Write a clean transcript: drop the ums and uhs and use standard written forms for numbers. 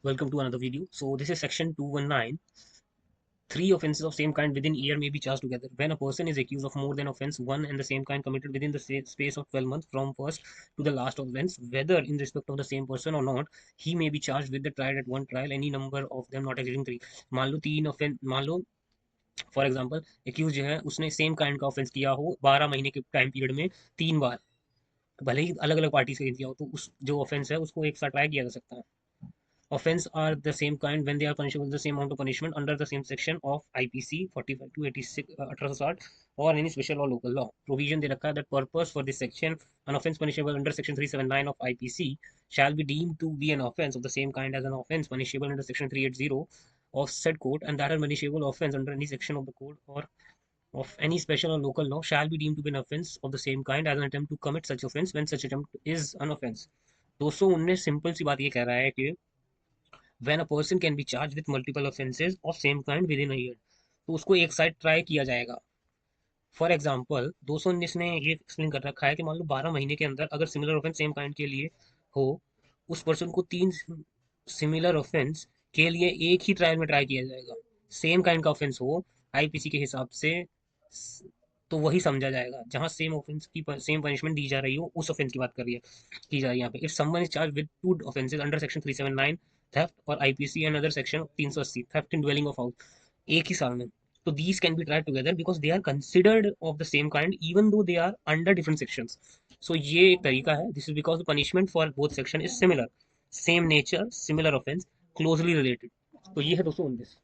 Welcome to another video. So this is section 219. Three offences of same kind within a year may be charged together. When a person is accused of more than offence one and the same kind committed within the space of 12 months from first to the last offence, whether in respect of the same person or not, he may be charged with the tried at one trial, any number of them not exceeding three. मान लो for example accused जो है उसने same kind का offence किया हो 12 महीने के time period में 3 बार, भले ही अलग अलग पार्टी से किया हो, तो उस जो ऑफेंस है उसको एक साथ ट्राई किया जा सकता है. Offense are the same kind when they are punishable with the same amount of punishment under the same section of IPC 45 to 86 1860 or any special or local law. Provision they require that purpose for this section, an offense punishable under section 379 of IPC shall be deemed to be an offense of the same kind as an offense punishable under section 380 of said code, and that a punishable offense under any section of the code or of any special or local law shall be deemed to be an offense of the same kind as an attempt to commit such offense when such attempt is an offense. 219 simple सी बात ये कह रहा है कि when a person can be charged with multiple offences of same kind within a year, तो उसको एक side try किया जाएगा. फॉर एग्जाम्पल 219 ने ये एक्सप्लेन कर रखा है कि मान लो 12 महीने के अंदर अगर सिमिलर ऑफेंस सेम काइंड के लिए हो, उस पर्सन को 3 सिमिलर ऑफेंस के लिए एक ही ट्रायल में ट्राई किया जाएगा. सेम काइंड का ऑफेंस हो आईपीसी के हिसाब से तो वही समझा जाएगा. जहां सेम ऑफेंस की सेम पनिशमेंट दी जा रही हो उस ऑफेंस की बात कर रही है की जा रही है यहाँ पे. If someone is charge with two offences under section 379 theft और IPC and other section 380 theft in dwelling of house एक ही साल में, so these can be tried together because they are considered of the same kind even though they are under different sections. So ये एक तरीका है. This is because the punishment for both section is similar, same nature, similar offense, closely related. तो ये है 219.